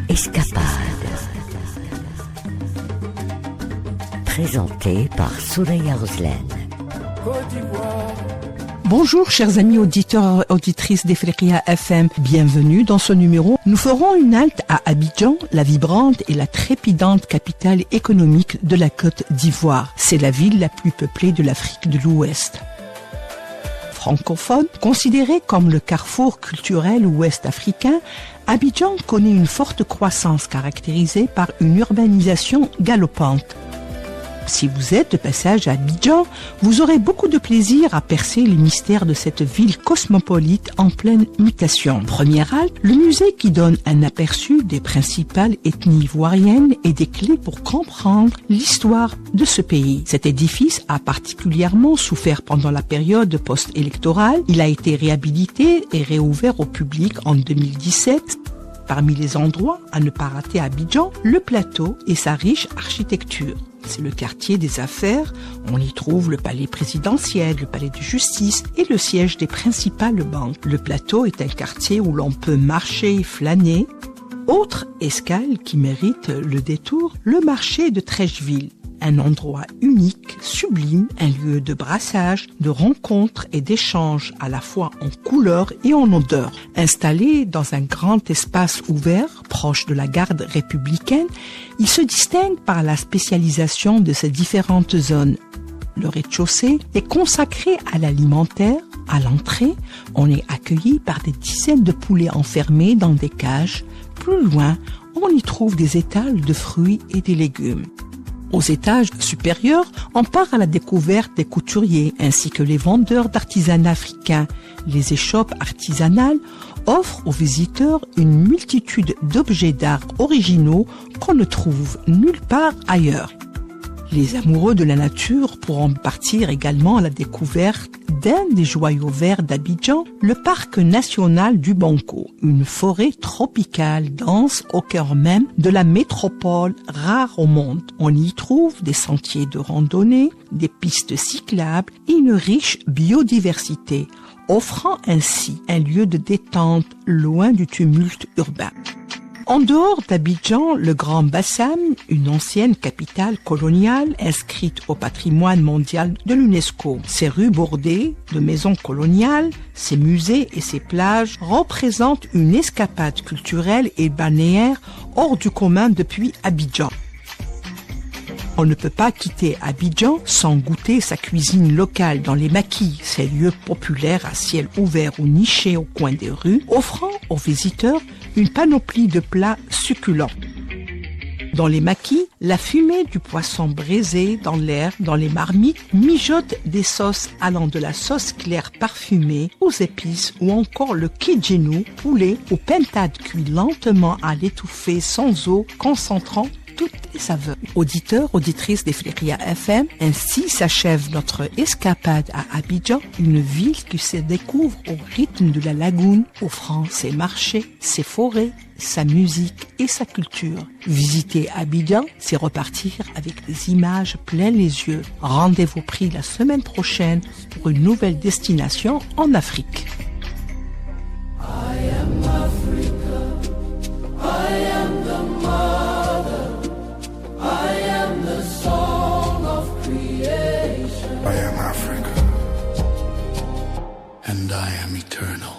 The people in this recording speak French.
Escapade. Présenté par Souraya Roslane. Bonjour chers amis auditeurs et auditrices d'Ifriqiya FM, bienvenue dans ce numéro. Nous ferons une halte à Abidjan, la vibrante et la trépidante capitale économique de la Côte d'Ivoire. C'est la ville la plus peuplée de l'Afrique de l'Ouest. Francophone, considéré comme le carrefour culturel ouest-africain, Abidjan connaît une forte croissance caractérisée par une urbanisation galopante. Si vous êtes de passage à Abidjan, vous aurez beaucoup de plaisir à percer les mystères de cette ville cosmopolite en pleine mutation. Première halte, le musée qui donne un aperçu des principales ethnies ivoiriennes et des clés pour comprendre l'histoire de ce pays. Cet édifice a particulièrement souffert pendant la période post-électorale. Il a été réhabilité et réouvert au public en 2017. Parmi les endroits à ne pas rater à Abidjan, le plateau et sa riche architecture. C'est le quartier des affaires, on y trouve le palais présidentiel, le palais de justice et le siège des principales banques. Le plateau est un quartier où l'on peut marcher et flâner. Autre escale qui mérite le détour, le marché de Treichville. Un endroit unique, sublime, un lieu de brassage, de rencontres et d'échanges à la fois en couleurs et en odeurs. Installé dans un grand espace ouvert, proche de la garde républicaine, il se distingue par la spécialisation de ses différentes zones. Le rez-de-chaussée est consacré à l'alimentaire. À l'entrée, on est accueilli par des dizaines de poulets enfermés dans des cages. Plus loin, on y trouve des étals de fruits et des légumes. Aux étages supérieurs, on part à la découverte des couturiers ainsi que les vendeurs d'artisanat africain. Les échoppes artisanales offrent aux visiteurs une multitude d'objets d'art originaux qu'on ne trouve nulle part ailleurs. Les amoureux de la nature pourront partir également à la découverte d'un des joyaux verts d'Abidjan, le parc national du Banco, une forêt tropicale dense au cœur même de la métropole rare au monde. On y trouve des sentiers de randonnée, des pistes cyclables et une riche biodiversité, offrant ainsi un lieu de détente loin du tumulte urbain. En dehors d'Abidjan, le Grand Bassam, une ancienne capitale coloniale inscrite au patrimoine mondial de l'UNESCO. Ses rues bordées de maisons coloniales, ses musées et ses plages représentent une escapade culturelle et balnéaire hors du commun depuis Abidjan. On ne peut pas quitter Abidjan sans goûter sa cuisine locale dans les maquis, ces lieux populaires à ciel ouvert ou nichés au coin des rues, offrant aux visiteurs une panoplie de plats succulents. Dans les maquis, la fumée du poisson braisé dans l'air, dans les marmites, mijote des sauces allant de la sauce claire parfumée aux épices ou encore le kidjenou, poulet ou pentade cuit lentement à l'étouffée sans eau, concentrant toutes les saveurs. Auditeurs, auditrices d'Ifriqiya FM, ainsi s'achève notre escapade à Abidjan, une ville qui se découvre au rythme de la lagune, offrant ses marchés, ses forêts, sa musique et sa culture. Visiter Abidjan, c'est repartir avec des images plein les yeux. Rendez-vous pris la semaine prochaine pour une nouvelle destination en Afrique. I am Africa. I am the mother. I am the song of creation. I am Africa, and I am eternal.